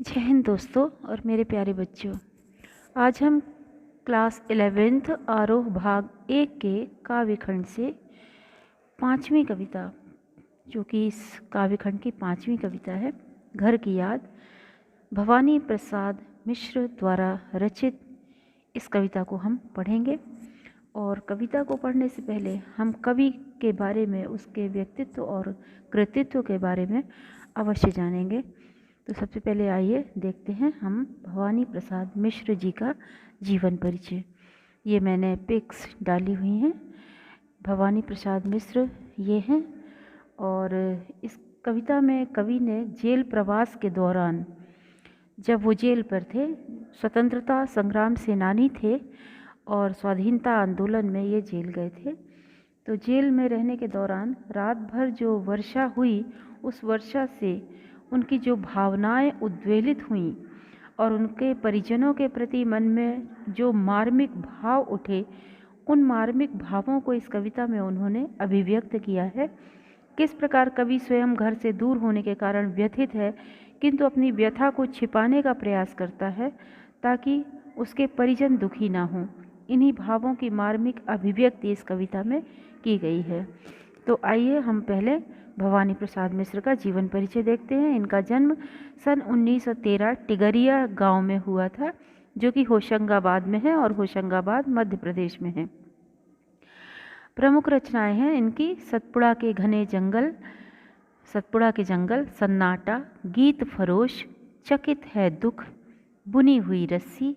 जय हिंद दोस्तों और मेरे प्यारे बच्चों। आज हम क्लास 11th आरोह भाग 1 के काव्य खंड से 5वीं कविता, जो कि इस काव्य खंड की 5वीं कविता है, घर की याद, भवानी प्रसाद मिश्र द्वारा रचित इस कविता को हम पढ़ेंगे। और कविता को पढ़ने से पहले हम कवि के बारे में, उसके व्यक्तित्व और कृतित्व के बारे में अवश्य जानेंगे। तो सबसे पहले आइए देखते हैं हम भवानी प्रसाद मिश्र जी का जीवन परिचय। ये मैंने पिक्स डाली हुई हैं। भवानी प्रसाद मिश्र ये हैं। और इस कविता में कवि ने जेल प्रवास के दौरान, जब वो जेल पर थे, स्वतंत्रता संग्राम सेनानी थे और स्वाधीनता आंदोलन में ये जेल गए थे। तो जेल में रहने के दौरान रात भर जो वर्षा हुई, उस वर्षा से उनकी जो भावनाएं उद्वेलित हुईं और उनके परिजनों के प्रति मन में जो मार्मिक भाव उठे, उन मार्मिक भावों को इस कविता में उन्होंने अभिव्यक्त किया है। किस प्रकार कवि स्वयं घर से दूर होने के कारण व्यथित है, किंतु अपनी व्यथा को छिपाने का प्रयास करता है ताकि उसके परिजन दुखी ना हों। इन्हीं भावों की मार्मिक अभिव्यक्ति इस कविता में की गई है। तो आइए हम पहले भवानी प्रसाद मिश्र का जीवन परिचय देखते हैं। इनका जन्म सन 1913 टिगरिया गांव में हुआ था, जो कि होशंगाबाद में है और होशंगाबाद मध्य प्रदेश में है। प्रमुख रचनाएं हैं इनकी सतपुड़ा के घने जंगल, सतपुड़ा के जंगल, सन्नाटा, गीत फरोश, चकित है दुख, बुनी हुई रस्सी,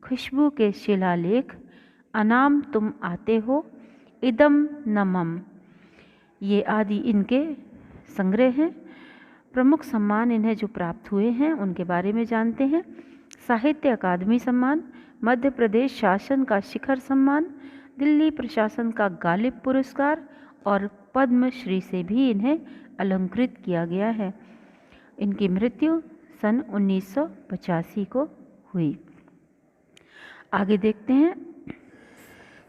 खुशबू के शिलालेख, अनाम तुम आते हो, इदम नमम, ये आदि इनके संग्रह हैं। प्रमुख सम्मान इन्हें जो प्राप्त हुए हैं उनके बारे में जानते हैं। साहित्य अकादमी सम्मान, मध्य प्रदेश शासन का शिखर सम्मान, दिल्ली प्रशासन का गालिब पुरस्कार और पद्मश्री से भी इन्हें अलंकृत किया गया है। इनकी मृत्यु सन 1985 को हुई। आगे देखते हैं।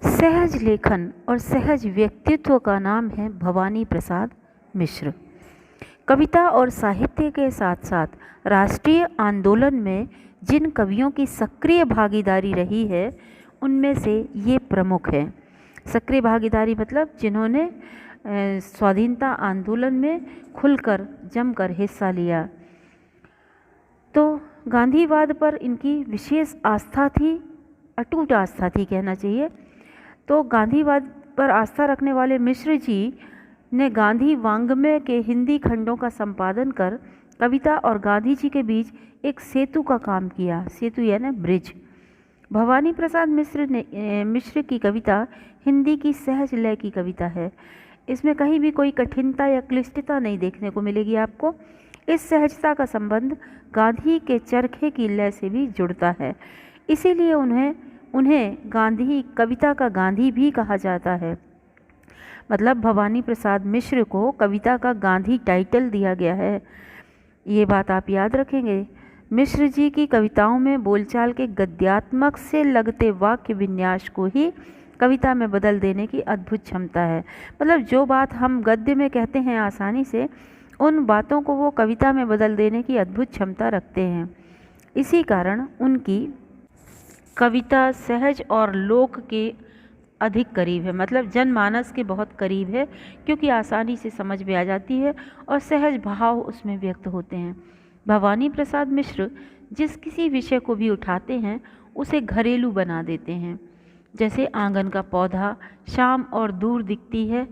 सहज लेखन और सहज व्यक्तित्व का नाम है भवानी प्रसाद मिश्र। कविता और साहित्य के साथ साथ राष्ट्रीय आंदोलन में जिन कवियों की सक्रिय भागीदारी रही है, उनमें से ये प्रमुख हैं। सक्रिय भागीदारी मतलब जिन्होंने स्वाधीनता आंदोलन में खुलकर जमकर हिस्सा लिया। तो गांधीवाद पर इनकी विशेष आस्था थी, अटूट आस्था थी कहना चाहिए। तो गांधीवाद पर आस्था रखने वाले मिश्र जी ने गांधी वाङ्मय के हिंदी खंडों का संपादन कर कविता और गांधी जी के बीच एक सेतु का काम किया। सेतु यानी ब्रिज। भवानी प्रसाद मिश्र की कविता हिंदी की सहज लय की कविता है। इसमें कहीं भी कोई कठिनता या क्लिष्टता नहीं देखने को मिलेगी आपको। इस सहजता का संबंध गांधी के चरखे की लय से भी जुड़ता है। इसीलिए उन्हें गांधी, कविता का गांधी भी कहा जाता है। मतलब भवानी प्रसाद मिश्र को कविता का गांधी टाइटल दिया गया है। ये बात आप याद रखेंगे। मिश्र जी की कविताओं में बोलचाल के गद्यात्मक से लगते वाक्य विन्यास को ही कविता में बदल देने की अद्भुत क्षमता है। मतलब जो बात हम गद्य में कहते हैं आसानी से, उन बातों को वो कविता में बदल देने की अद्भुत क्षमता रखते हैं। इसी कारण उनकी कविता सहज और लोक के अधिक करीब है। मतलब जनमानस के बहुत करीब है, क्योंकि आसानी से समझ में आ जाती है और सहज भाव उसमें व्यक्त होते हैं। भवानी प्रसाद मिश्र जिस किसी विषय को भी उठाते हैं उसे घरेलू बना देते हैं। जैसे आंगन का पौधा शाम और दूर दिखती है,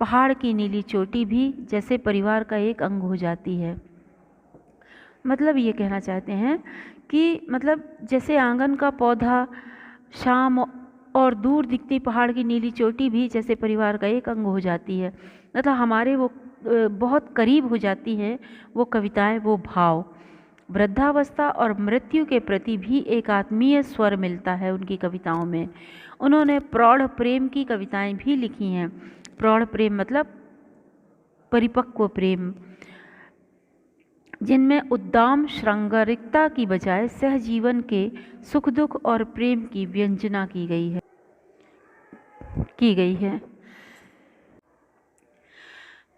पहाड़ की नीली चोटी भी जैसे परिवार का एक अंग हो जाती है। मतलब ये कहना चाहते हैं कि मतलब जैसे आंगन का पौधा शाम और दूर दिखती पहाड़ की नीली चोटी भी जैसे परिवार का एक अंग हो जाती है। मतलब हमारे वो बहुत करीब हो जाती हैं वो कविताएं, वो भाव। वृद्धावस्था और मृत्यु के प्रति भी एक आत्मीय स्वर मिलता है उनकी कविताओं में। उन्होंने प्रौढ़ प्रेम की कविताएं भी लिखी हैं। प्रौढ़ प्रेम मतलब परिपक्व प्रेम, जिनमें उद्दाम श्रृंगारिकता की बजाय सहजीवन के सुख दुख और प्रेम की व्यंजना की गई है।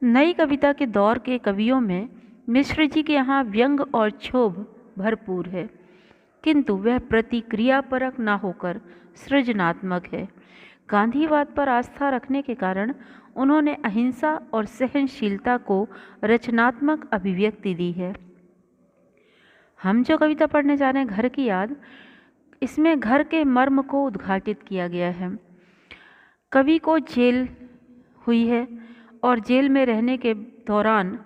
नई कविता के दौर के कवियों में मिश्र जी के यहाँ व्यंग और क्षोभ भरपूर है, किंतु वह प्रतिक्रियापरक ना होकर सृजनात्मक है। गांधीवाद पर आस्था रखने के कारण उन्होंने अहिंसा और सहनशीलता को रचनात्मक अभिव्यक्ति दी है। हम जो कविता पढ़ने जा रहे हैं, घर की याद, इसमें घर के मर्म को उद्घाटित किया गया है। कवि को जेल हुई है और जेल में रहने के दौरान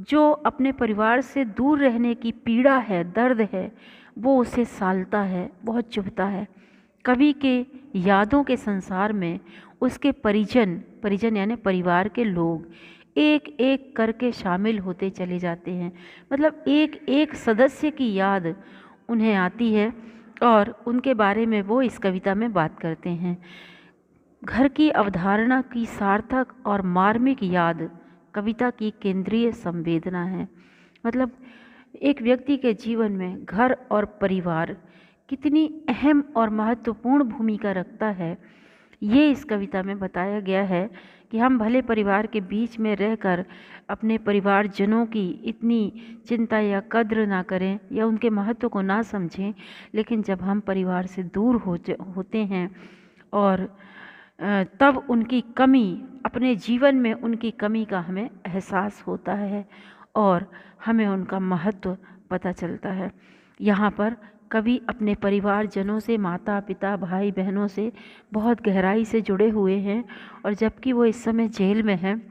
जो अपने परिवार से दूर रहने की पीड़ा है, दर्द है, वो उसे सालता है, बहुत चुभता है। कवि के यादों के संसार में उसके परिजन यानी परिवार के लोग एक एक करके शामिल होते चले जाते हैं। मतलब एक एक सदस्य की याद उन्हें आती है और उनके बारे में वो इस कविता में बात करते हैं। घर की अवधारणा की सार्थक और मार्मिक याद कविता की केंद्रीय संवेदना है। मतलब एक व्यक्ति के जीवन में घर और परिवार कितनी अहम और महत्वपूर्ण भूमिका रखता है, ये इस कविता में बताया गया है कि हम भले परिवार के बीच में रहकर अपने परिवारजनों की इतनी चिंता या कद्र ना करें या उनके महत्व को ना समझें, लेकिन जब हम परिवार से दूर होते हैं और तब उनकी कमी, अपने जीवन में उनकी कमी का हमें एहसास होता है और हमें उनका महत्व पता चलता है। यहाँ पर कवि अपने परिवारजनों से, माता पिता भाई बहनों से बहुत गहराई से जुड़े हुए हैं और जबकि वो इस समय जेल में हैं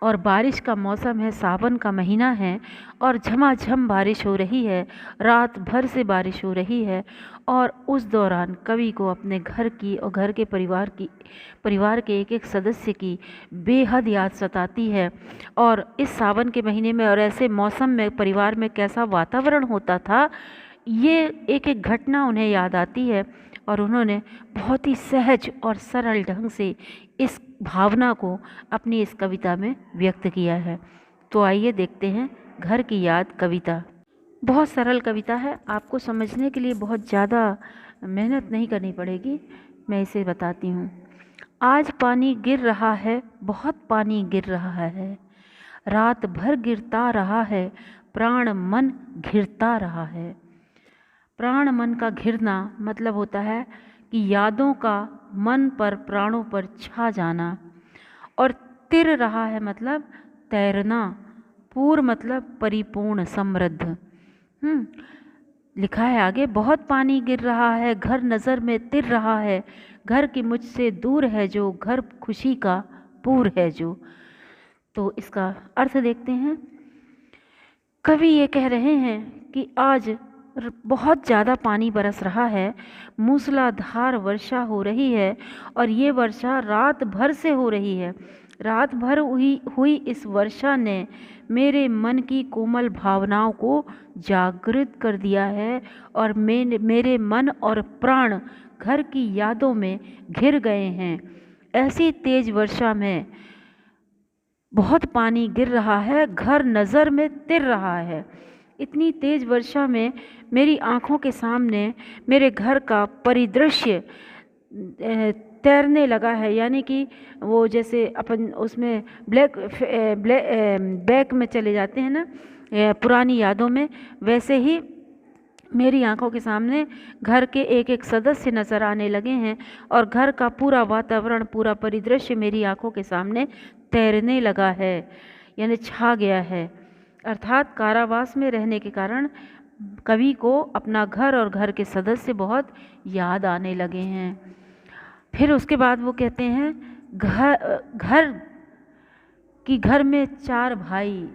और बारिश का मौसम है, सावन का महीना है और झमाझम बारिश हो रही है, रात भर से बारिश हो रही है और उस दौरान कवि को अपने घर की और घर के परिवार के एक एक सदस्य की बेहद याद सताती है। और इस सावन के महीने में और ऐसे मौसम में परिवार में कैसा वातावरण होता था, ये एक एक घटना उन्हें याद आती है और उन्होंने बहुत ही सहज और सरल ढंग से इस भावना को अपनी इस कविता में व्यक्त किया है। तो आइए देखते हैं घर की याद कविता। बहुत सरल कविता है, आपको समझने के लिए बहुत ज़्यादा मेहनत नहीं करनी पड़ेगी। मैं इसे बताती हूँ। आज पानी गिर रहा है, बहुत पानी गिर रहा है, रात भर गिरता रहा है, प्राण मन घिरता रहा है। प्राण मन का घिरना मतलब होता है कि यादों का मन पर, प्राणों पर छा जाना। और तिर रहा है मतलब तैरना। पूर मतलब परिपूर्ण, समृद्ध। लिखा है आगे, बहुत पानी गिर रहा है, घर नज़र में तिर रहा है, घर की मुझसे दूर है जो, घर खुशी का पूर है जो। तो इसका अर्थ देखते हैं। कवि ये कह रहे हैं कि आज बहुत ज़्यादा पानी बरस रहा है, मूसलाधार वर्षा हो रही है और ये वर्षा रात भर से हो रही है। रात भर हुई इस वर्षा ने मेरे मन की कोमल भावनाओं को जागृत कर दिया है और मेरे मन और प्राण घर की यादों में घिर गए हैं। ऐसी तेज वर्षा में बहुत पानी गिर रहा है, घर नज़र में तिर रहा है। इतनी तेज वर्षा में मेरी आँखों के सामने मेरे घर का परिदृश्य तैरने लगा है। यानी कि वो जैसे अपन उसमें बैक में चले जाते हैं ना, पुरानी यादों में, वैसे ही मेरी आंखों के सामने घर के एक एक सदस्य नज़र आने लगे हैं और घर का पूरा वातावरण, पूरा परिदृश्य मेरी आंखों के सामने तैरने लगा है, यानी छा गया है। अर्थात कारावास में रहने के कारण कवि को अपना घर और घर के सदस्य बहुत याद आने लगे हैं। फिर उसके बाद वो कहते हैं घर में 4 भाई,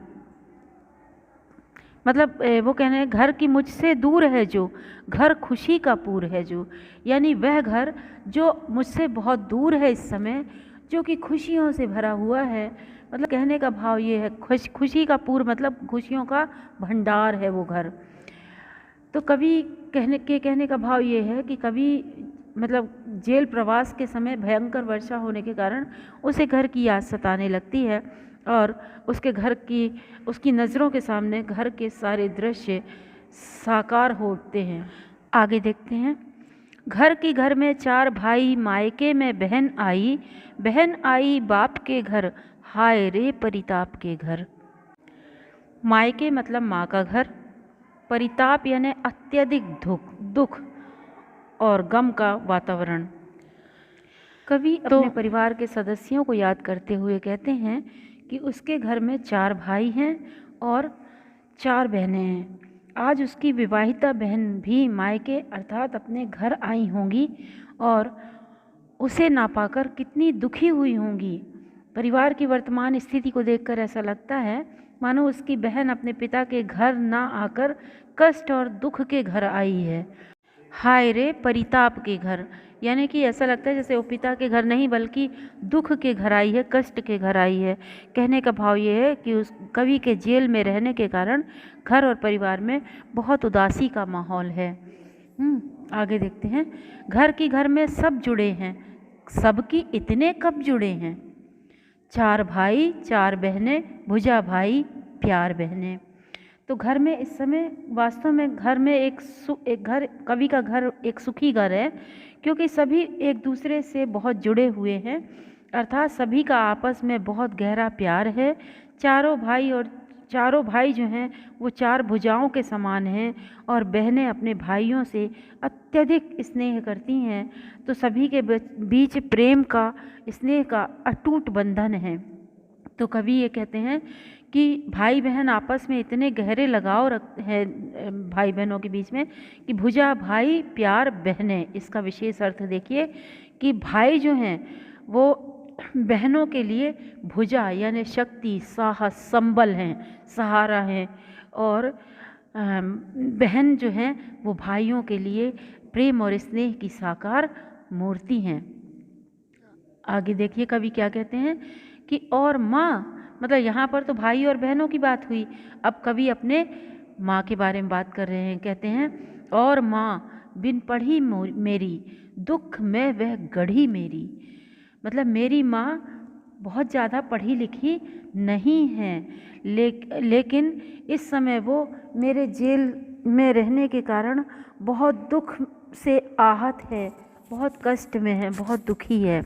मतलब वो कहने हैं घर की मुझसे दूर है जो, घर खुशी का पूर है जो। यानी वह घर जो मुझसे बहुत दूर है इस समय, जो कि खुशियों से भरा हुआ है। मतलब कहने का भाव ये है, खुशी का पूर मतलब खुशियों का भंडार है वो घर। तो कवि कहने का भाव ये है कि कवि मतलब जेल प्रवास के समय भयंकर वर्षा होने के कारण उसे घर की याद सताने लगती है और उसकी नज़रों के सामने घर के सारे दृश्य साकार होते हैं। आगे देखते हैं। घर में 4 भाई, मायके में बहन आई बाप के घर, हाय रे परिताप के घर। मायके मतलब माँ का घर, परिताप यानी अत्यधिक दुख और गम का वातावरण। कवि अपने परिवार के सदस्यों को याद करते हुए कहते हैं कि उसके घर में 4 भाई हैं और 4 बहनें हैं। आज उसकी विवाहिता बहन भी मायके अर्थात अपने घर आई होंगी और उसे ना पाकर कितनी दुखी हुई होंगी। परिवार की वर्तमान स्थिति को देखकर ऐसा लगता है मानो उसकी बहन अपने पिता के घर ना आकर कष्ट और दुख के घर आई है। हाय रे परिताप के घर, यानी कि ऐसा लगता है जैसे वो पिता के घर नहीं बल्कि दुख के घर आई है, कष्ट के घर आई है। कहने का भाव ये है कि उस कवि के जेल में रहने के कारण घर और परिवार में बहुत उदासी का माहौल है। आगे देखते हैं। घर में सब जुड़े हैं, सबकी इतने कब जुड़े हैं। 4 भाई 4 बहनें, भुजा भाई प्यार बहनें। तो घर में इस समय वास्तव में घर में एक घर, कवि का घर एक सुखी घर है, क्योंकि सभी एक दूसरे से बहुत जुड़े हुए हैं, अर्थात सभी का आपस में बहुत गहरा प्यार है। चारों भाई जो हैं वो 4 भुजाओं के समान हैं और बहनें अपने भाइयों से अत्यधिक स्नेह करती हैं। तो सभी के बीच प्रेम का, स्नेह का अटूट बंधन है। तो कवि ये कहते हैं कि भाई बहन आपस में इतने गहरे लगाव है भाई बहनों के बीच में कि भुजा भाई प्यार बहनें। इसका विशेष अर्थ देखिए कि भाई जो हैं वो बहनों के लिए भुजा यानी शक्ति, साहस, संबल हैं, सहारा हैं, और बहन जो हैं वो भाइयों के लिए प्रेम और स्नेह की साकार मूर्ति हैं। आगे देखिए कवि क्या कहते हैं कि और माँ, मतलब यहाँ पर तो भाई और बहनों की बात हुई, अब कवि अपने माँ के बारे में बात कर रहे हैं। कहते हैं और माँ बिन पढ़ी मेरी, दुख में वह गढ़ी मेरी। मतलब मेरी माँ बहुत ज़्यादा पढ़ी लिखी नहीं है, लेकिन इस समय वो मेरे जेल में रहने के कारण बहुत दुख से आहत है, बहुत कष्ट में है, बहुत दुखी है।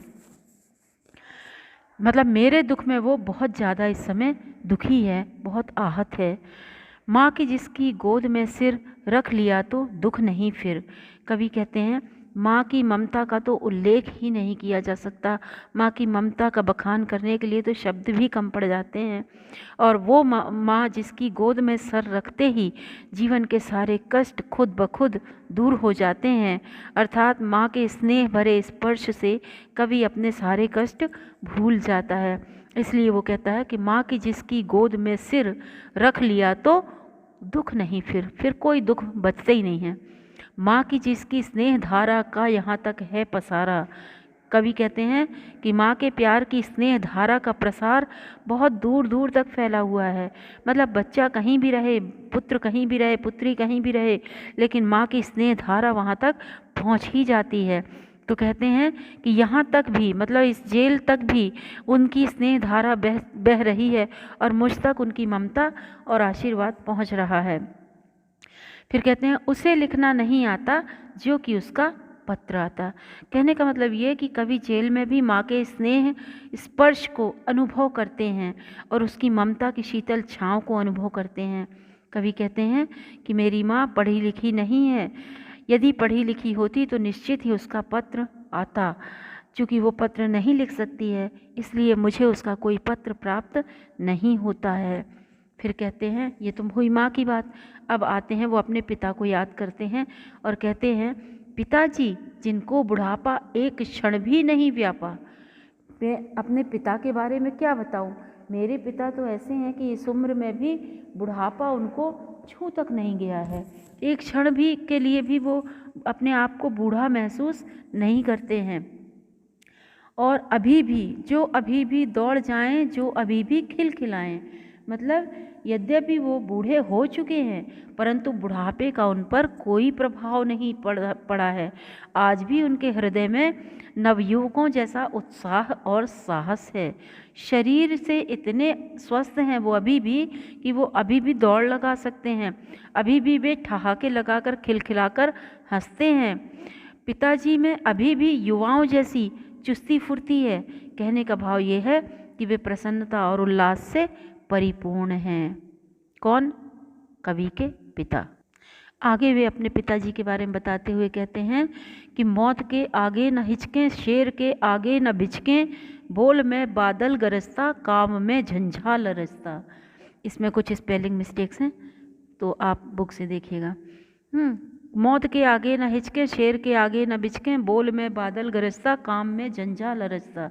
मतलब मेरे दुख में वो बहुत ज़्यादा इस समय दुखी है, बहुत आहत है। माँ की जिसकी गोद में सिर रख लिया तो दुख नहीं फिर। कवि कहते हैं माँ की ममता का तो उल्लेख ही नहीं किया जा सकता। माँ की ममता का बखान करने के लिए तो शब्द भी कम पड़ जाते हैं। और वो माँ जिसकी गोद में सर रखते ही जीवन के सारे कष्ट खुद ब खुद दूर हो जाते हैं, अर्थात माँ के स्नेह भरे स्पर्श से कवि अपने सारे कष्ट भूल जाता है। इसलिए वो कहता है कि माँ की जिसकी गोद में सिर रख लिया तो दुख नहीं फिर कोई दुख बचते ही नहीं है। माँ की जिसकी स्नेह धारा का यहाँ तक है पसारा। कवि कहते हैं कि माँ के प्यार की स्नेह धारा का प्रसार बहुत दूर दूर तक फैला हुआ है। मतलब बच्चा कहीं भी रहे, पुत्र कहीं भी रहे, पुत्री कहीं भी रहे, लेकिन माँ की स्नेह धारा वहाँ तक पहुँच ही जाती है। तो कहते हैं कि यहाँ तक भी, मतलब इस जेल तक भी उनकी स्नेह धारा बह रही है और मुझ तक उनकी ममता और आशीर्वाद पहुँच रहा है। फिर कहते हैं उसे लिखना नहीं आता जो कि उसका पत्र आता। कहने का मतलब ये कि कवि जेल में भी माँ के स्नेह स्पर्श को अनुभव करते हैं और उसकी ममता की शीतल छाँव को अनुभव करते हैं। कवि कहते हैं कि मेरी माँ पढ़ी लिखी नहीं है, यदि पढ़ी लिखी होती तो निश्चित ही उसका पत्र आता। चूँकि वो पत्र नहीं लिख सकती है, इसलिए मुझे उसका कोई पत्र प्राप्त नहीं होता है। फिर कहते हैं ये तो हुई माँ की बात। अब आते हैं वो अपने पिता को याद करते हैं और कहते हैं पिताजी जिनको बुढ़ापा एक क्षण भी नहीं व्यापा। मैं अपने पिता के बारे में क्या बताऊं, मेरे पिता तो ऐसे हैं कि इस उम्र में भी बुढ़ापा उनको छू तक नहीं गया है। एक क्षण भी के लिए भी वो अपने आप को बूढ़ा महसूस नहीं करते हैं। और अभी भी दौड़ जाएं, जो अभी भी खिलखिलाएं। मतलब यद्यपि वो बूढ़े हो चुके हैं, परंतु बुढ़ापे का उन पर कोई प्रभाव नहीं पड़ा है। आज भी उनके हृदय में नवयुवकों जैसा उत्साह और साहस है। शरीर से इतने स्वस्थ हैं वो अभी भी कि वो अभी भी दौड़ लगा सकते हैं, अभी भी वे ठहाके लगाकर खिलखिलाकर हंसते हैं। पिताजी में अभी भी युवाओं जैसी चुस्ती फुर्ती है। कहने का भाव ये है कि वे प्रसन्नता और उल्लास से परिपूर्ण हैं। कौन? कवि के पिता। आगे वे अपने पिताजी के बारे में बताते हुए कहते हैं कि मौत के आगे न हिचकें, शेर के आगे न बिचकें, बोल में बादल गरजता, काम में झंझाल रचता। इसमें कुछ स्पेलिंग मिस्टेक्स हैं तो आप बुक से देखिएगा। मौत के आगे न हिचकें, शेर के आगे न बिचकें, बोल में बादल गरजता, काम में झंझाल रचता।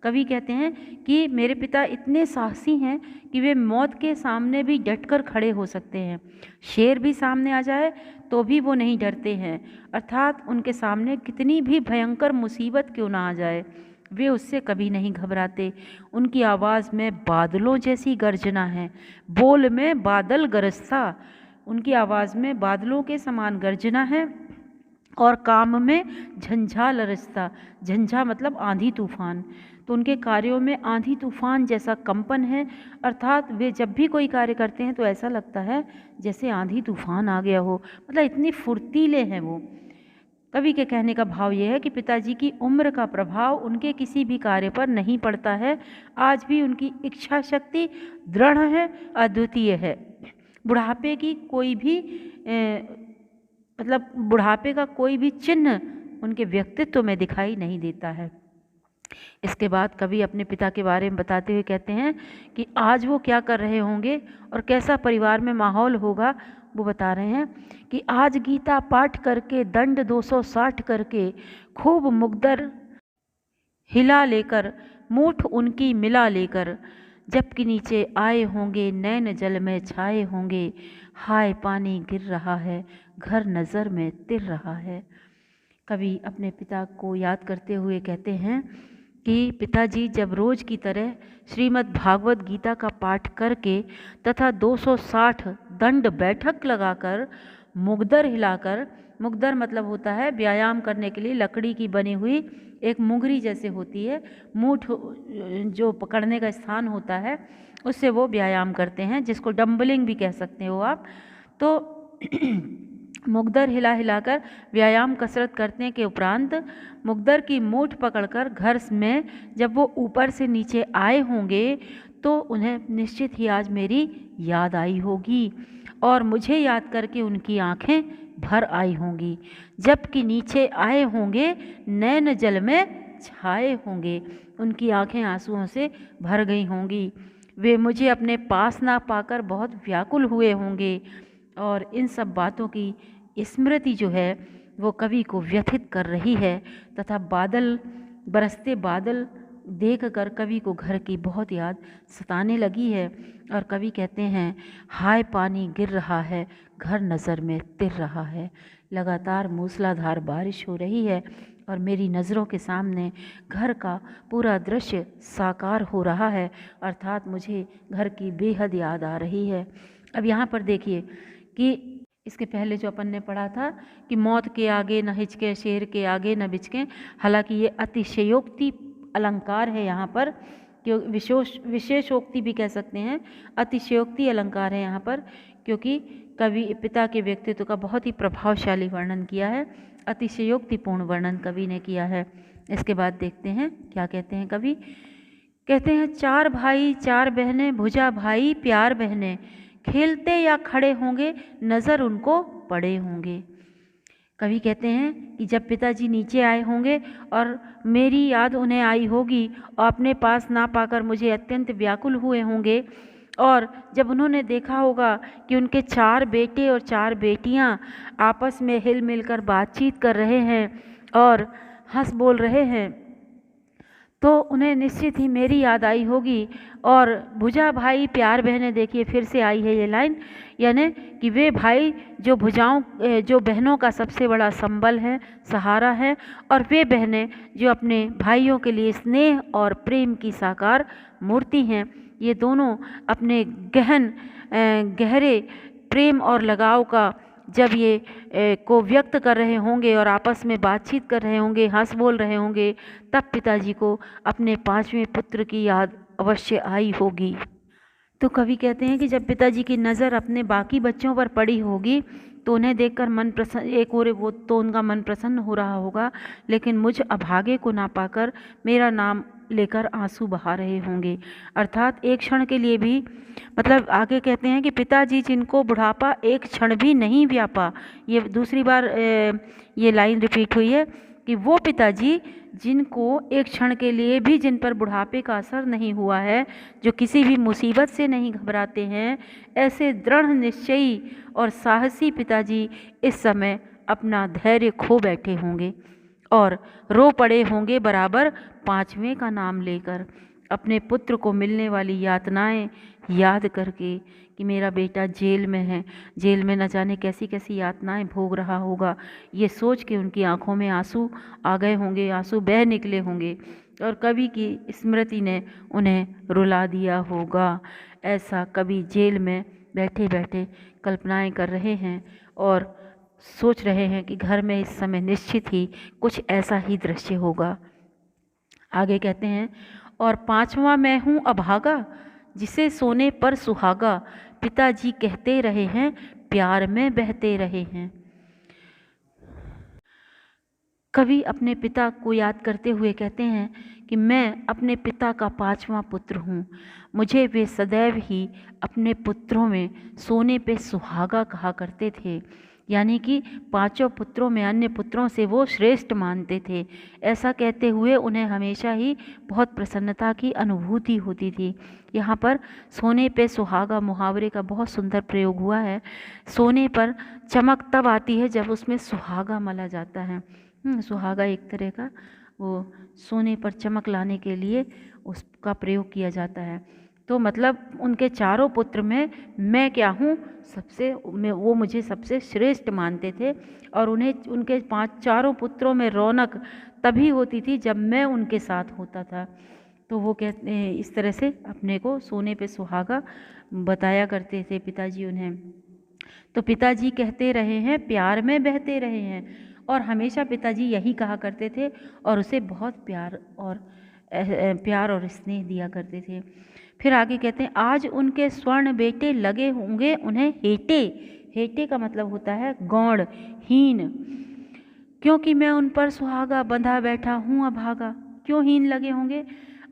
कवि कहते हैं कि मेरे पिता इतने साहसी हैं कि वे मौत के सामने भी डटकर खड़े हो सकते हैं। शेर भी सामने आ जाए तो भी वो नहीं डरते हैं, अर्थात उनके सामने कितनी भी भयंकर मुसीबत क्यों ना आ जाए वे उससे कभी नहीं घबराते। उनकी आवाज़ में बादलों जैसी गर्जना है, बोल में बादल गरजता, उनकी आवाज़ में बादलों के समान गर्जना है और काम में झंझाल रचता। झंझा मतलब आंधी तूफान, तो उनके कार्यों में आंधी तूफान जैसा कंपन है, अर्थात वे जब भी कोई कार्य करते हैं तो ऐसा लगता है जैसे आंधी तूफान आ गया हो, मतलब इतनी फुर्तीले हैं वो। कवि के कहने का भाव यह है कि पिताजी की उम्र का प्रभाव उनके किसी भी कार्य पर नहीं पड़ता है। आज भी उनकी इच्छा शक्ति दृढ़ है, अद्वितीय है। बुढ़ापे की कोई भी मतलब बुढ़ापे का कोई भी चिन्ह उनके व्यक्तित्व में दिखाई नहीं देता है। इसके बाद कवि अपने पिता के बारे में बताते हुए कहते हैं कि आज वो क्या कर रहे होंगे और कैसा परिवार में माहौल होगा। वो बता रहे हैं कि आज गीता पाठ करके, दंड 260 करके, खूब मुकद्दर हिला लेकर, मूठ उनकी मिला लेकर, जबकि नीचे आए होंगे नैन जल में छाए होंगे, हाय पानी गिर रहा है, घर नज़र में तिर रहा है। कवि अपने पिता को याद करते हुए कहते हैं कि पिताजी जब रोज़ की तरह श्रीमद् भागवत गीता का पाठ करके तथा 260 दंड बैठक लगाकर, मुगदर हिलाकर, मुगदर मतलब होता है व्यायाम करने के लिए लकड़ी की बनी हुई एक मुंगरी जैसे होती है, मूठ जो पकड़ने का स्थान होता है, उससे वो व्यायाम करते हैं, जिसको डम्बलिंग भी कह सकते हो आप। तो मुगदर हिला हिलाकर व्यायाम कसरत करने के उपरांत मुगदर की मूठ पकड़कर घर में जब वो ऊपर से नीचे आए होंगे तो उन्हें निश्चित ही आज मेरी याद आई होगी और मुझे याद करके उनकी आंखें भर आई होंगी, जबकि नीचे आए होंगे नैन जल में छाए होंगे, उनकी आंखें आंसुओं से भर गई होंगी। वे मुझे अपने पास ना पाकर बहुत व्याकुल हुए होंगे और इन सब बातों की स्मृति जो है वो कवि को व्यथित कर रही है तथा बादल, बरसते बादल देखकर कवि को घर की बहुत याद सताने लगी है। और कवि कहते हैं, हाय पानी गिर रहा है, घर नज़र में तिर रहा है। लगातार मूसलाधार बारिश हो रही है और मेरी नज़रों के सामने घर का पूरा दृश्य साकार हो रहा है, अर्थात मुझे घर की बेहद याद आ रही है। अब यहाँ पर देखिए कि इसके पहले जो अपन ने पढ़ा था कि मौत के आगे न हिचके, शेर के आगे न बिचके, हालांकि ये अतिशयोक्ति अलंकार है यहाँ पर, क्यों विशेषोक्ति भी कह सकते हैं, अतिशयोक्ति अलंकार है यहाँ पर, क्योंकि कवि पिता के व्यक्तित्व का बहुत ही प्रभावशाली वर्णन किया है, अतिशयोक्तिपूर्ण वर्णन कवि ने किया है। इसके बाद देखते हैं क्या कहते हैं कवि। कहते हैं, चार भाई चार बहनें, भुजा भाई प्यार बहनें, खेलते या खड़े होंगे नज़र उनको पड़े होंगे। कवि कहते हैं कि जब पिताजी नीचे आए होंगे और मेरी याद उन्हें आई होगी और अपने पास ना पाकर मुझे अत्यंत व्याकुल हुए होंगे, और जब उन्होंने देखा होगा कि उनके 4 बेटे और 4 बेटियां आपस में हिल मिलकर बातचीत कर रहे हैं और हंस बोल रहे हैं, तो उन्हें निश्चित ही मेरी याद आई होगी। और भुजा भाई प्यार बहनें, देखिए फिर से आई है ये लाइन, यानी कि वे भाई जो जो बहनों का सबसे बड़ा संबल है, सहारा है, और वे बहनें जो अपने भाइयों के लिए स्नेह और प्रेम की साकार मूर्ति हैं। ये दोनों अपने गहरे प्रेम और लगाव का जब ये को व्यक्त कर रहे होंगे और आपस में बातचीत कर रहे होंगे, हंस बोल रहे होंगे, तब पिताजी को अपने 5वें पुत्र की याद अवश्य आई होगी। तो कवि कहते हैं कि जब पिताजी की नज़र अपने बाकी बच्चों पर पड़ी होगी तो उन्हें देखकर मन प्रसन्न, एक और वो तो उनका मन प्रसन्न हो रहा होगा, लेकिन मुझ अभागे को ना पाकर, मेरा नाम लेकर आंसू बहा रहे होंगे। अर्थात एक क्षण के लिए भी, मतलब आगे कहते हैं कि पिताजी जिनको बुढ़ापा एक क्षण भी नहीं व्यापा, ये दूसरी बार ये लाइन रिपीट हुई है कि वो पिताजी जिनको एक क्षण के लिए भी, जिन पर बुढ़ापे का असर नहीं हुआ है, जो किसी भी मुसीबत से नहीं घबराते हैं, ऐसे दृढ़ निश्चयी और साहसी पिताजी इस समय अपना धैर्य खो बैठे होंगे और रो पड़े होंगे बराबर 5वें का नाम लेकर, अपने पुत्र को मिलने वाली यातनाएं याद करके कि मेरा बेटा जेल में है, जेल में न जाने कैसी कैसी यातनाएं भोग रहा होगा, ये सोच के उनकी आंखों में आंसू आ गए होंगे, आंसू बह निकले होंगे और कवि की स्मृति ने उन्हें रुला दिया होगा। ऐसा कवि जेल में बैठे बैठे कल्पनाएं कर रहे हैं और सोच रहे हैं कि घर में इस समय निश्चित ही कुछ ऐसा ही दृश्य होगा। आगे कहते हैं, और 5वां मैं हूँ अभागा, जिसे सोने पर सुहागा, पिताजी कहते रहे हैं, प्यार में बहते रहे हैं। कवि अपने पिता को याद करते हुए कहते हैं कि मैं अपने पिता का 5वां पुत्र हूँ, मुझे वे सदैव ही अपने पुत्रों में सोने पे सुहागा कहा करते थे, यानी कि 5 पुत्रों में अन्य पुत्रों से वो श्रेष्ठ मानते थे। ऐसा कहते हुए उन्हें हमेशा ही बहुत प्रसन्नता की अनुभूति होती थी। यहाँ पर सोने पे सुहागा मुहावरे का बहुत सुंदर प्रयोग हुआ है। सोने पर चमक तब आती है जब उसमें सुहागा मला जाता है। सुहागा एक तरह का वो सोने पर चमक लाने के लिए उसका प्रयोग किया जाता है। तो मतलब उनके 4 पुत्र में मैं क्या हूँ, वो मुझे सबसे श्रेष्ठ मानते थे और उन्हें उनके 4 पुत्रों में रौनक तभी होती थी जब मैं उनके साथ होता था। तो वो कहते हैं इस तरह से अपने को सोने पे सुहागा बताया करते थे पिताजी उन्हें। तो पिताजी कहते रहे हैं, प्यार में बहते रहे हैं, और हमेशा पिताजी यही कहा करते थे और उसे बहुत प्यार और स्नेह दिया करते थे। फिर आगे कहते हैं, आज उनके स्वर्ण बेटे लगे होंगे उन्हें हेटे, हेटे का मतलब होता है गौण, हीन, क्योंकि मैं उन पर सुहागा बंधा बैठा हूँ अभागा। क्यों हीन लगे होंगे?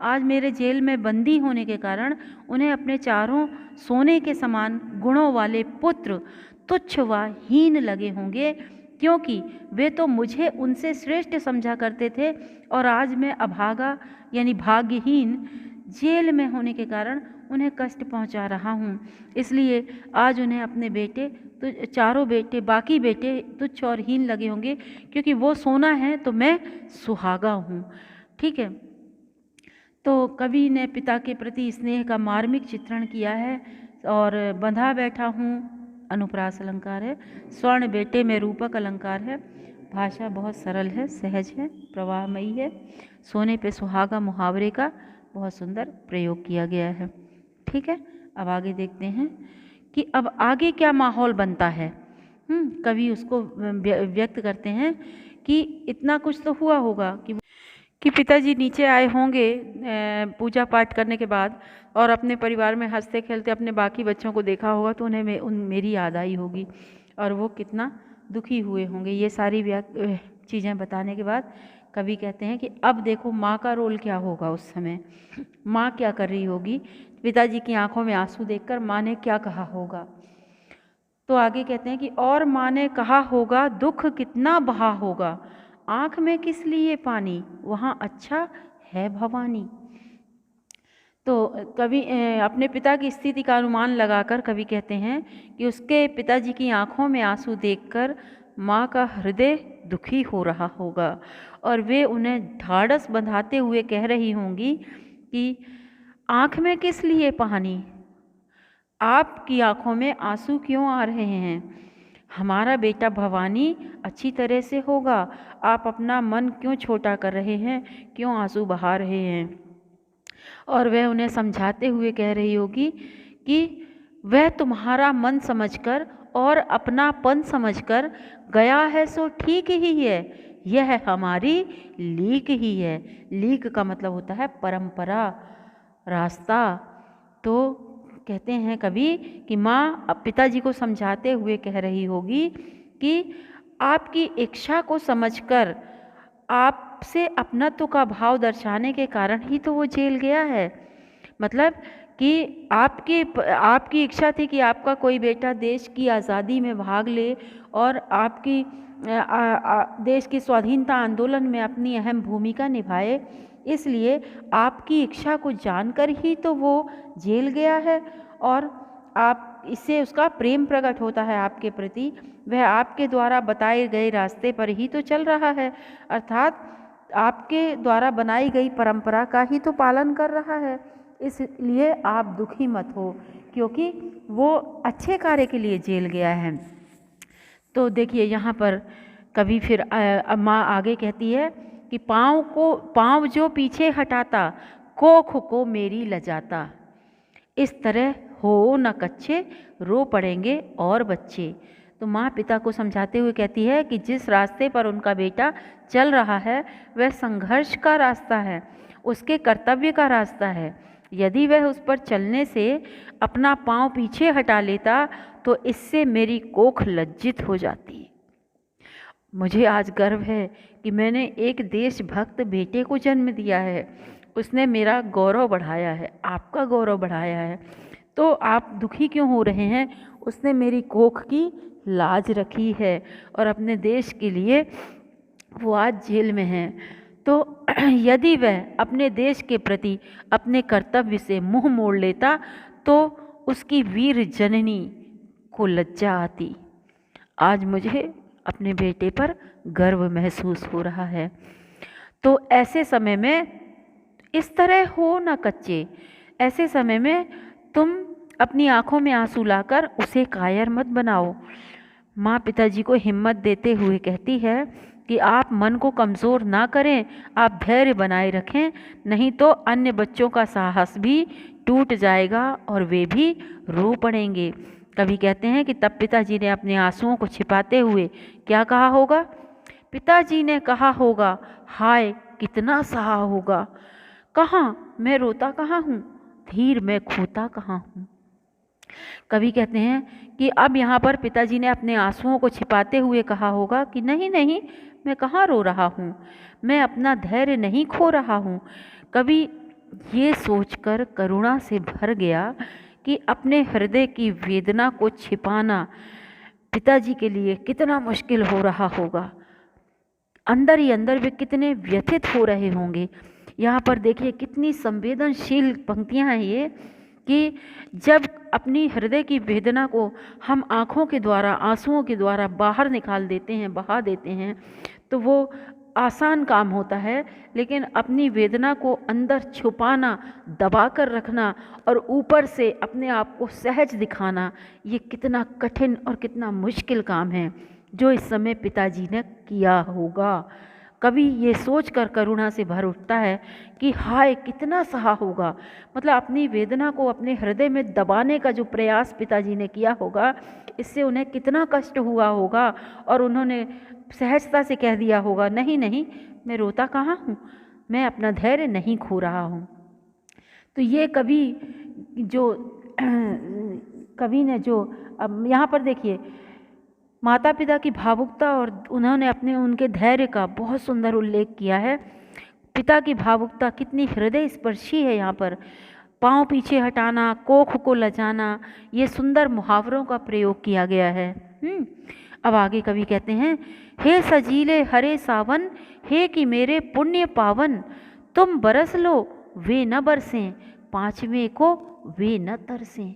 आज मेरे जेल में बंदी होने के कारण उन्हें अपने 4 सोने के समान गुणों वाले पुत्र तुच्छ व हीन लगे होंगे, क्योंकि वे तो मुझे उनसे श्रेष्ठ समझा करते थे और आज मैं अभागा यानी भाग्यहीन जेल में होने के कारण उन्हें कष्ट पहुंचा रहा हूं। इसलिए आज उन्हें अपने बेटे तो 4 बेटे, बाकी बेटे तुच्छ और हीन लगे होंगे, क्योंकि वो सोना है तो मैं सुहागा हूँ। ठीक है, तो कवि ने पिता के प्रति स्नेह का मार्मिक चित्रण किया है। और बंधा बैठा हूँ अनुप्रास अलंकार है, स्वर्ण बेटे में रूपक अलंकार है, भाषा बहुत सरल है, सहज है, प्रवाहमयी है। सोने पे सुहागा मुहावरे का बहुत सुंदर प्रयोग किया गया है। ठीक है, अब आगे देखते हैं कि अब आगे क्या माहौल बनता है। कवि उसको व्यक्त करते हैं कि इतना कुछ तो हुआ होगा कि पिताजी नीचे आए होंगे पूजा पाठ करने के बाद और अपने परिवार में हंसते खेलते अपने बाकी बच्चों को देखा होगा, तो उन्हें मेरी याद आई होगी और वो कितना दुखी हुए होंगे। ये सारी चीज़ें बताने के बाद कवि कहते हैं कि अब देखो माँ का रोल क्या होगा उस समय, माँ क्या कर रही होगी, पिताजी की आंखों में आंसू देखकर माँ ने क्या कहा होगा। तो आगे कहते हैं कि और माँ ने कहा होगा, दुख कितना बहा होगा, आँख में किस लिए पानी, वहाँ अच्छा है भवानी। तो कवि अपने पिता की स्थिति का अनुमान लगाकर कवि कहते हैं कि उसके पिताजी की आंखों में आंसू देखकर माँ का हृदय दुखी हो रहा होगा और वे उन्हें ढाढ़स बंधाते हुए कह रही होंगी कि आँख में किस लिए पानी, आपकी आंखों में आंसू क्यों आ रहे हैं, हमारा बेटा भवानी अच्छी तरह से होगा, आप अपना मन क्यों छोटा कर रहे हैं, क्यों आंसू बहा रहे हैं। और वह उन्हें समझाते हुए कह रही होगी कि वह तुम्हारा मन समझकर और अपनापन समझकर गया है सो ठीक ही है, यह हमारी लीक ही है। लीक का मतलब होता है परंपरा, रास्ता। तो कहते हैं कवि कि माँ पिताजी को समझाते हुए कह रही होगी कि आपकी इच्छा को समझकर आप आपसे अपनत्व का भाव दर्शाने के कारण ही तो वो जेल गया है। मतलब कि आपकी इच्छा थी कि आपका कोई बेटा देश की आज़ादी में भाग ले और आपकी देश की स्वाधीनता आंदोलन में अपनी अहम भूमिका निभाए, इसलिए आपकी इच्छा को जानकर ही तो वो जेल गया है। और आप इससे उसका प्रेम प्रकट होता है आपके प्रति, वह आपके द्वारा बताए गए रास्ते पर ही तो चल रहा है, अर्थात आपके द्वारा बनाई गई परंपरा का ही तो पालन कर रहा है। इसलिए आप दुखी मत हो, क्योंकि वो अच्छे कार्य के लिए जेल गया है। तो देखिए यहाँ पर कभी फिर माँ आगे कहती है कि पाँव जो पीछे हटाता, कोख को मेरी लजाता, इस तरह हो न कच्चे, रो पड़ेंगे और बच्चे। तो माँ पिता को समझाते हुए कहती है कि जिस रास्ते पर उनका बेटा चल रहा है वह संघर्ष का रास्ता है, उसके कर्तव्य का रास्ता है। यदि वह उस पर चलने से अपना पाँव पीछे हटा लेता तो इससे मेरी कोख लज्जित हो जाती। मुझे आज गर्व है कि मैंने एक देशभक्त बेटे को जन्म दिया है, उसने मेरा गौरव बढ़ाया है, आपका गौरव बढ़ाया है। तो आप दुखी क्यों हो रहे हैं? उसने मेरी कोख की लाज रखी है और अपने देश के लिए वो आज जेल में है। तो यदि वह अपने देश के प्रति अपने कर्तव्य से मुंह मोड़ लेता तो उसकी वीर जननी को लज्जा आती। आज मुझे अपने बेटे पर गर्व महसूस हो रहा है। तो ऐसे समय में इस तरह हो न कच्चे, ऐसे समय में तुम अपनी आंखों में आंसू लाकर उसे कायर मत बनाओ। माँ पिताजी को हिम्मत देते हुए कहती है कि आप मन को कमज़ोर ना करें, आप धैर्य बनाए रखें, नहीं तो अन्य बच्चों का साहस भी टूट जाएगा और वे भी रो पड़ेंगे। कभी कहते हैं कि तब पिताजी ने अपने आंसुओं को छिपाते हुए क्या कहा होगा? पिताजी ने कहा होगा, हाय कितना सहा होगा, कहाँ मैं रोता कहाँ हूँ, धीर मैं खोता कहाँ हूँ। कभी कहते हैं कि अब यहाँ पर पिताजी ने अपने आंसुओं को छिपाते हुए कहा होगा कि नहीं नहीं, मैं कहाँ रो रहा हूँ, मैं अपना धैर्य नहीं खो रहा हूँ। कभी ये सोचकर करुणा से भर गया कि अपने हृदय की वेदना को छिपाना पिताजी के लिए कितना मुश्किल हो रहा होगा, अंदर ही अंदर वे कितने व्यथित हो रहे होंगे। यहाँ पर देखिए कितनी संवेदनशील पंक्तियाँ हैं ये, कि जब अपनी हृदय की वेदना को हम आँखों के द्वारा, आंसुओं के द्वारा बाहर निकाल देते हैं, बहा देते हैं, तो वो आसान काम होता है, लेकिन अपनी वेदना को अंदर छुपाना, दबा कर रखना और ऊपर से अपने आप को सहज दिखाना, ये कितना कठिन और कितना मुश्किल काम है जो इस समय पिताजी ने किया होगा। कभी ये सोचकर करुणा से भर उठता है कि हाय कितना सहा होगा, मतलब अपनी वेदना को अपने हृदय में दबाने का जो प्रयास पिताजी ने किया होगा, इससे उन्हें कितना कष्ट हुआ होगा और उन्होंने सहजता से कह दिया होगा, नहीं नहीं, मैं रोता कहाँ हूँ, मैं अपना धैर्य नहीं खो रहा हूँ। तो ये कवि ने जो अब यहाँ पर देखिए माता पिता की भावुकता और उन्होंने उनके धैर्य का बहुत सुंदर उल्लेख किया है। पिता की भावुकता कितनी हृदय स्पर्शी है। यहाँ पर पाँव पीछे हटाना, कोख को लजाना, ये सुंदर मुहावरों का प्रयोग किया गया है। अब आगे कवि कहते हैं, हे सजीले हरे सावन, हे कि मेरे पुण्य पावन, तुम बरस लो वे न बरसें, पाँचवें को वे न तरसें।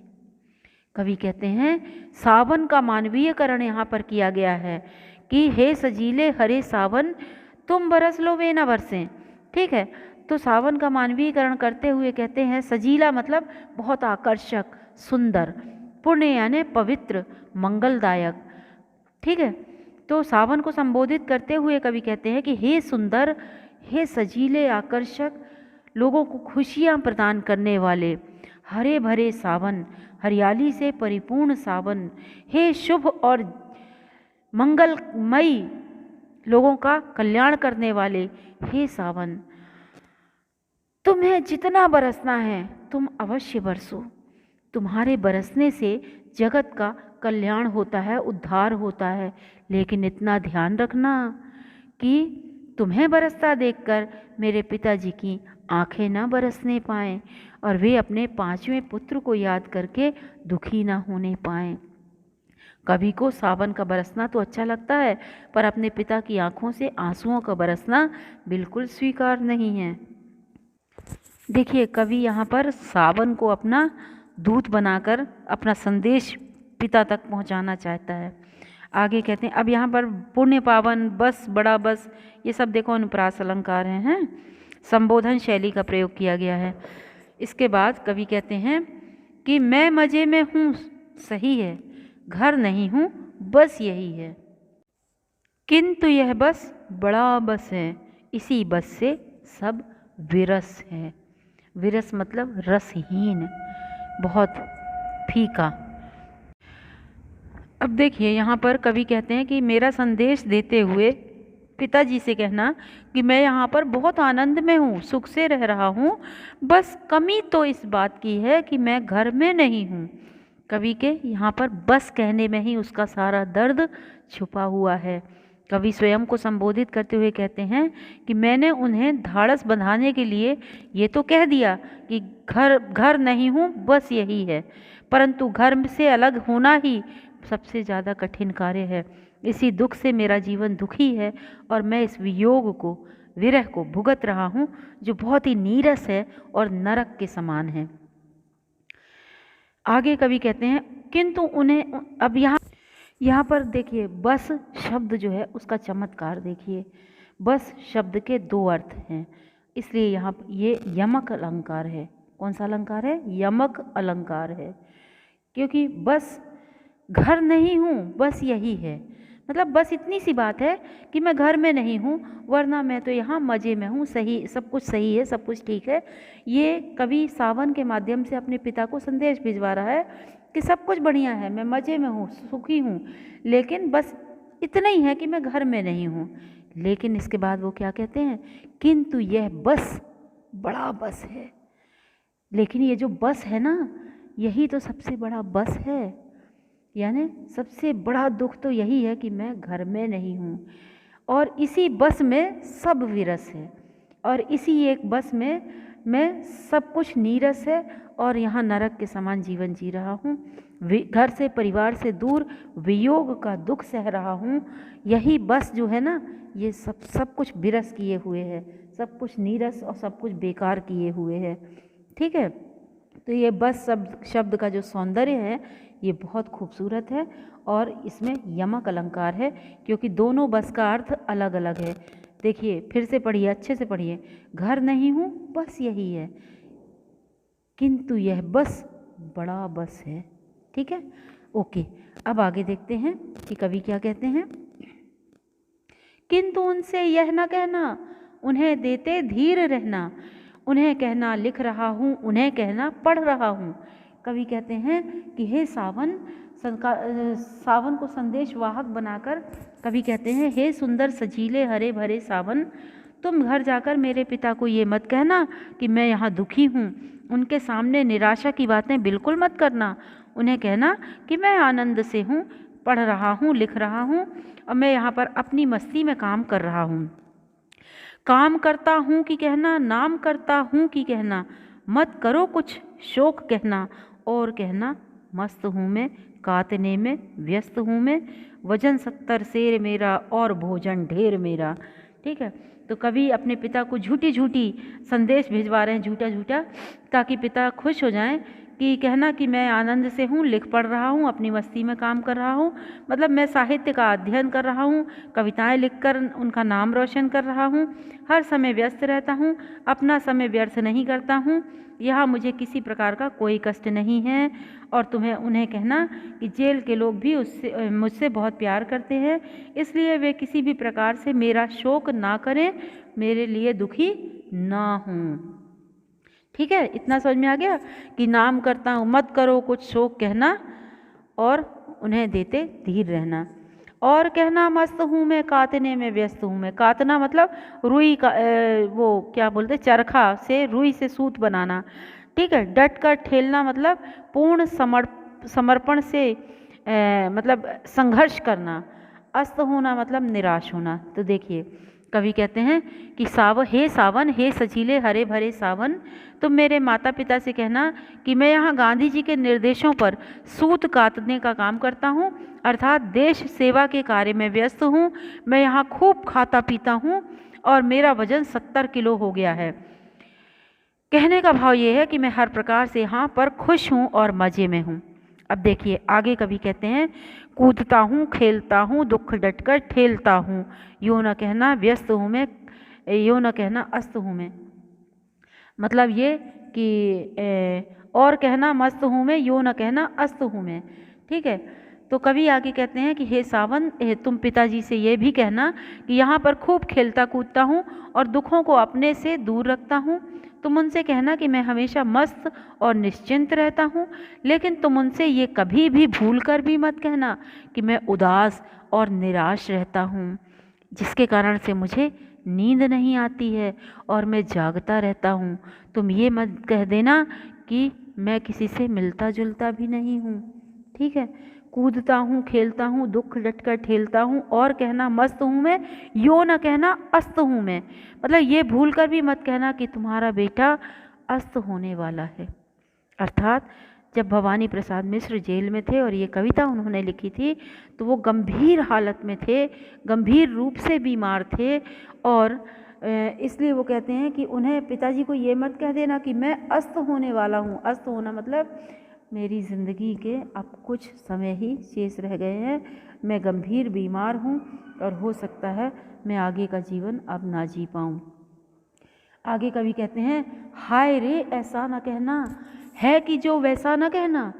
कवि कहते हैं सावन का मानवीयकरण यहाँ पर किया गया है कि हे सजीले हरे सावन, तुम बरस लो वे न बरसें। ठीक है, तो सावन का मानवीयकरण करते हुए कहते हैं सजीला मतलब बहुत आकर्षक, सुंदर, पुण्य यानी पवित्र, मंगलदायक। ठीक है, तो सावन को संबोधित करते हुए कवि कहते हैं कि हे सुंदर, हे सजीले, आकर्षक, लोगों को खुशियाँ प्रदान करने वाले हरे भरे सावन, हरियाली से परिपूर्ण सावन, हे शुभ और मंगलमयी, लोगों का कल्याण करने वाले हे सावन, तुम्हें जितना बरसना है तुम अवश्य बरसो। तुम्हारे बरसने से जगत का कल्याण होता है, उद्धार होता है, लेकिन इतना ध्यान रखना कि तुम्हें बरसता देखकर मेरे पिताजी की आंखें न बरसने पाएं और वे अपने 5वें पुत्र को याद करके दुखी न होने पाएं। कवि को सावन का बरसना तो अच्छा लगता है, पर अपने पिता की आंखों से आंसुओं का बरसना बिल्कुल स्वीकार नहीं है। देखिए, कवि यहाँ पर सावन को अपना दूत बनाकर अपना संदेश पिता तक पहुँचाना चाहता है। आगे कहते हैं, अब यहाँ पर पुण्य पावन, बस, बड़ा बस, ये सब देखो अनुप्रास अलंकार हैं, संबोधन शैली का प्रयोग किया गया है। इसके बाद कवि कहते हैं कि मैं मज़े में हूँ, सही है, घर नहीं हूँ, बस यही है, किंतु यह बस बड़ा बस है, इसी बस से सब विरस है। विरस मतलब रसहीन, बहुत फीका। अब देखिए, यहाँ पर कवि कहते हैं कि मेरा संदेश देते हुए पिताजी से कहना कि मैं यहाँ पर बहुत आनंद में हूँ, सुख से रह रहा हूँ, बस कमी तो इस बात की है कि मैं घर में नहीं हूँ। कवि के यहाँ पर बस कहने में ही उसका सारा दर्द छुपा हुआ है। कवि स्वयं को संबोधित करते हुए कहते हैं कि मैंने उन्हें धाड़स बंधाने के लिए ये तो कह दिया कि घर नहीं हूँ, बस यही है, परंतु घर से अलग होना ही सबसे ज़्यादा कठिन कार्य है। इसी दुख से मेरा जीवन दुखी है और मैं इस वियोग को, विरह को भुगत रहा हूँ, जो बहुत ही नीरस है और नरक के समान है। आगे कवि कहते हैं, किंतु उन्हें, अब यहाँ पर देखिए, बस शब्द जो है उसका चमत्कार देखिए। बस शब्द के 2 अर्थ हैं, इसलिए यहाँ पर ये यमक अलंकार है। कौन सा अलंकार है? यमक अलंकार है, क्योंकि बस घर नहीं हूँ, बस यही है, मतलब बस इतनी सी बात है कि मैं घर में नहीं हूँ, वरना मैं तो यहाँ मज़े में हूँ, सही, सब कुछ सही है, सब कुछ ठीक है। ये कवि सावन के माध्यम से अपने पिता को संदेश भिजवा रहा है कि सब कुछ बढ़िया है, मैं मज़े में हूँ, सुखी हूँ, लेकिन बस इतना ही है कि मैं घर में नहीं हूँ। लेकिन इसके बाद वो क्या कहते हैं, किंतु यह बस बड़ा बस है। लेकिन ये जो बस है ना, यही तो सबसे बड़ा बस है, यानी सबसे बड़ा दुख तो यही है कि मैं घर में नहीं हूँ, और इसी बस में सब विरस है, और इसी एक बस में सब कुछ नीरस है, और यहाँ नरक के समान जीवन जी रहा हूँ। घर से, परिवार से दूर वियोग का दुख सह रहा हूँ। यही बस जो है ना, ये सब कुछ विरस किए हुए है, सब कुछ नीरस और सब कुछ बेकार किए हुए है। ठीक है, तो ये बस शब्द का जो सौंदर्य है ये बहुत खूबसूरत है, और इसमें यमक अलंकार है, क्योंकि दोनों बस का अर्थ अलग अलग है। देखिए, फिर से पढ़िए, अच्छे से पढ़िए। घर नहीं हूँ, बस यही है, किंतु यह बस बड़ा बस है। ठीक है, ओके। अब आगे देखते हैं कि कवि क्या कहते हैं। किंतु उनसे यह न कहना, उन्हें देते धीर रहना, उन्हें कहना लिख रहा हूँ, उन्हें कहना पढ़ रहा हूँ। कवि कहते हैं कि हे सावन को संदेश वाहक बनाकर कवि कहते हैं, हे सुंदर सजीले हरे भरे सावन, तुम घर जाकर मेरे पिता को ये मत कहना कि मैं यहाँ दुखी हूँ, उनके सामने निराशा की बातें बिल्कुल मत करना। उन्हें कहना कि मैं आनंद से हूँ, पढ़ रहा हूँ, लिख रहा हूँ, और मैं यहाँ पर अपनी मस्ती में काम कर रहा हूँ। काम करता हूँ कि कहना, नाम करता हूँ कि कहना, मत करो कुछ शोक कहना, और कहना मस्त हूँ मैं, कातने में व्यस्त हूँ मैं, वजन 70 सेर मेरा और भोजन ढेर मेरा। ठीक है, तो कवि अपने पिता को झूठी संदेश भिजवा रहे हैं, झूठा, ताकि पिता खुश हो जाएं कि कहना कि मैं आनंद से हूँ, लिख पढ़ रहा हूँ, अपनी मस्ती में काम कर रहा हूँ, मतलब मैं साहित्य का अध्ययन कर रहा हूँ, कविताएं लिखकर उनका नाम रोशन कर रहा हूँ, हर समय व्यस्त रहता हूँ, अपना समय व्यर्थ नहीं करता हूँ, यहाँ मुझे किसी प्रकार का कोई कष्ट नहीं है। और उन्हें कहना कि जेल के लोग भी मुझसे बहुत प्यार करते हैं, इसलिए वे किसी भी प्रकार से मेरा शोक ना करें, मेरे लिए दुखी ना हों। ठीक है, इतना समझ में आ गया कि नाम करता हूँ, मत करो कुछ शोक कहना, और उन्हें देते धीर रहना, और कहना मस्त हूँ मैं, कातने में व्यस्त हूँ मैं। कातना मतलब रुई का वो क्या बोलते, चरखा से रुई से सूत बनाना। ठीक है, डट कर ठेलना मतलब पूर्ण समर्पण से मतलब संघर्ष करना। अस्त होना मतलब निराश होना। तो देखिए, कवि कहते हैं कि सावन हे सजीले हरे भरे सावन, तुम मेरे माता पिता से कहना कि मैं यहाँ गांधी जी के निर्देशों पर सूत काटने का काम करता हूँ, अर्थात देश सेवा के कार्य में व्यस्त हूँ। मैं यहाँ खूब खाता पीता हूँ और मेरा वजन 70 किलो हो गया है। कहने का भाव ये है कि मैं हर प्रकार से यहाँ पर खुश हूँ और मज़े में हूँ। अब देखिए आगे कवि कहते हैं, कूदता हूँ खेलता हूँ दुख डटकर ठेलता हूँ, यूँ न कहना व्यस्त हूँ मैं, यूँ न कहना अस्त हूँ मैं। मतलब ये कि और कहना मस्त हूँ मैं, यूँ न कहना अस्त हूँ मैं। ठीक है, तो कवि आगे कहते हैं कि हे सावन, तुम पिताजी से ये भी कहना कि यहाँ पर खूब खेलता कूदता हूँ और दुखों को अपने से दूर रखता हूँ। तुम उनसे कहना कि मैं हमेशा मस्त और निश्चिंत रहता हूँ, लेकिन तुम उनसे ये कभी भी भूल कर भी मत कहना कि मैं उदास और निराश रहता हूँ, जिसके कारण से मुझे नींद नहीं आती है और मैं जागता रहता हूँ। तुम ये मत कह देना कि मैं किसी से मिलता जुलता भी नहीं हूँ। ठीक है, कूदता हूँ खेलता हूँ दुख डटकर ठेलता हूँ, और कहना मस्त हूँ मैं, यो न कहना अस्त हूँ मैं। मतलब ये भूल कर भी मत कहना कि तुम्हारा बेटा अस्त होने वाला है। अर्थात जब भवानी प्रसाद मिश्र जेल में थे और ये कविता उन्होंने लिखी थी तो वो गंभीर हालत में थे, गंभीर रूप से बीमार थे, और इसलिए वो कहते हैं कि उन्हें पिताजी को ये मत कह देना कि मैं अस्त होने वाला हूँ। अस्त होना मतलब मेरी ज़िंदगी के अब कुछ समय ही शेष रह गए हैं, मैं गंभीर बीमार हूँ और हो सकता है मैं आगे का जीवन अब ना जी पाऊँ। आगे कवि कहते हैं, हाय रे ऐसा ना कहना, है कि जो वैसा ना कहना।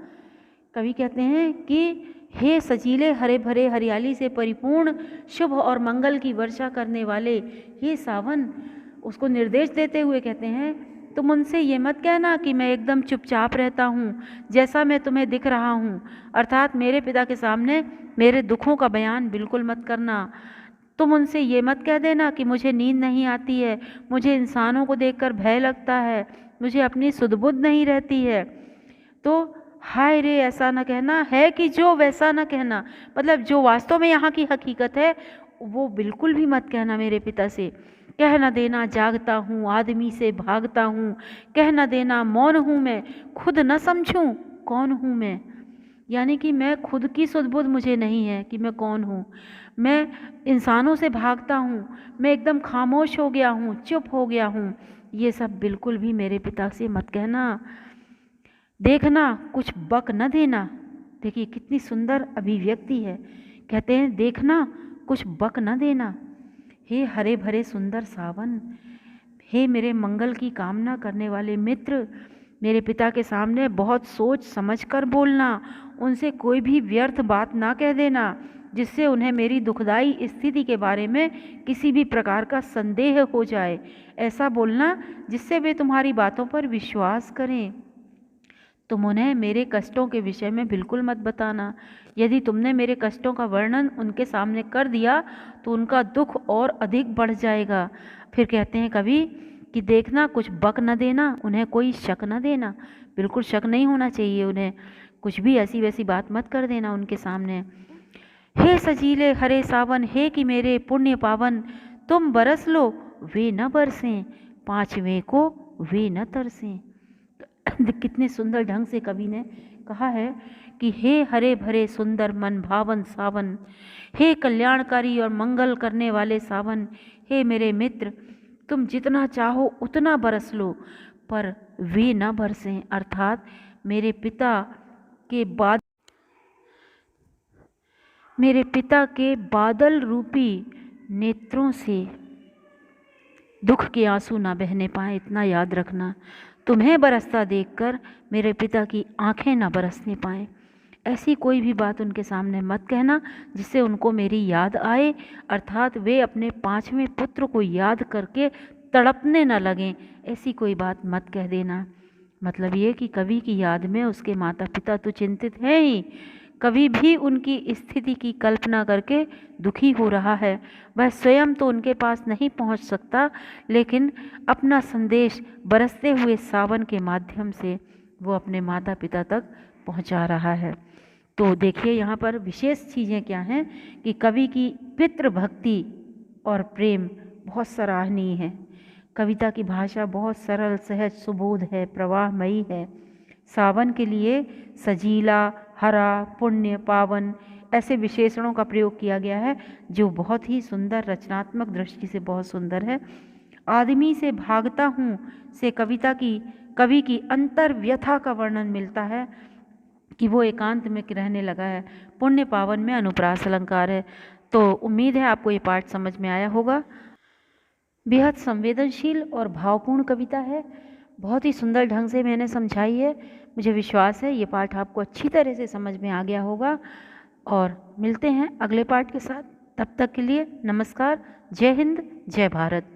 कवि कहते हैं कि हे सजीले हरे भरे हरियाली से परिपूर्ण शुभ और मंगल की वर्षा करने वाले हे सावन, उसको निर्देश देते हुए कहते हैं, तुम उनसे ये मत कहना कि मैं एकदम चुपचाप रहता हूँ जैसा मैं तुम्हें दिख रहा हूँ। अर्थात मेरे पिता के सामने मेरे दुखों का बयान बिल्कुल मत करना। तुम उनसे ये मत कह देना कि मुझे नींद नहीं आती है, मुझे इंसानों को देखकर भय लगता है, मुझे अपनी सुध-बुध नहीं रहती है। तो हाय रे ऐसा ना कहना, है कि जो वैसा ना कहना, मतलब जो वास्तव में यहाँ की हकीकत है वो बिल्कुल भी मत कहना मेरे पिता से। कह न देना जागता हूँ आदमी से भागता हूँ, कह न देना मौन हूँ मैं, खुद न समझूँ कौन हूँ मैं। यानी कि मैं खुद की सुध-बुध मुझे नहीं है कि मैं कौन हूँ, मैं इंसानों से भागता हूँ, मैं एकदम खामोश हो गया हूँ, चुप हो गया हूँ। ये सब बिल्कुल भी मेरे पिता से मत कहना। देखना कुछ बक न देना। देखिए कितनी सुंदर अभिव्यक्ति है। कहते हैं देखना कुछ बक न देना। हे हरे भरे सुंदर सावन, हे मेरे मंगल की कामना करने वाले मित्र, मेरे पिता के सामने बहुत सोच समझ कर बोलना, उनसे कोई भी व्यर्थ बात ना कह देना जिससे उन्हें मेरी दुखदाई स्थिति के बारे में किसी भी प्रकार का संदेह हो जाए। ऐसा बोलना जिससे वे तुम्हारी बातों पर विश्वास करें। तुम उन्हें मेरे कष्टों के विषय में बिल्कुल मत बताना। यदि तुमने मेरे कष्टों का वर्णन उनके सामने कर दिया तो उनका दुख और अधिक बढ़ जाएगा। फिर कहते हैं कवि कि देखना कुछ बक न देना, उन्हें कोई शक न देना, बिल्कुल शक नहीं होना चाहिए उन्हें, कुछ भी ऐसी वैसी बात मत कर देना उनके सामने। हे सजीले हरे सावन, हे कि मेरे पुण्य पावन, तुम बरस लो वे न बरसें, पांचवें को वे न तरसें। कितने सुंदर ढंग से कवि ने कहा है कि हे हरे भरे सुंदर मन भावन सावन, हे कल्याणकारी और मंगल करने वाले सावन, हे मेरे मित्र, तुम जितना चाहो उतना बरस लो पर वे न बरसें। अर्थात मेरे पिता के बादल रूपी नेत्रों से दुख के आंसू ना बहने पाए, इतना याद रखना। तुम्हें बरसता देखकर मेरे पिता की आंखें ना बरसने पाएँ। ऐसी कोई भी बात उनके सामने मत कहना जिससे उनको मेरी याद आए, अर्थात वे अपने पांचवें पुत्र को याद करके तड़पने न लगें, ऐसी कोई बात मत कह देना। मतलब ये कि कवि की याद में उसके माता पिता तो चिंतित हैं ही, कवि भी उनकी स्थिति की कल्पना करके दुखी हो रहा है। वह स्वयं तो उनके पास नहीं पहुंच सकता, लेकिन अपना संदेश बरसते हुए सावन के माध्यम से वो अपने माता पिता तक पहुंचा रहा है। तो देखिए यहाँ पर विशेष चीज़ें क्या हैं कि कवि की पितृभक्ति और प्रेम बहुत सराहनीय है। कविता की भाषा बहुत सरल, सहज, सुबोध है, प्रवाहमयी है। सावन के लिए सजीला, हरा, पुण्य, पावन ऐसे विशेषणों का प्रयोग किया गया है जो बहुत ही सुंदर, रचनात्मक दृष्टि से बहुत सुंदर है। आदमी से भागता हूँ से कवि की अंतर व्यथा का वर्णन मिलता है कि वो एकांत में रहने लगा है। पुण्य पावन में अनुप्रास अलंकार है। तो उम्मीद है आपको ये पाठ समझ में आया होगा। बेहद संवेदनशील और भावपूर्ण कविता है, बहुत ही सुंदर ढंग से मैंने समझाई है। मुझे विश्वास है ये पाठ आपको अच्छी तरह से समझ में आ गया होगा और मिलते हैं अगले पाठ के साथ। तब तक के लिए नमस्कार। जय हिंद, जय भारत।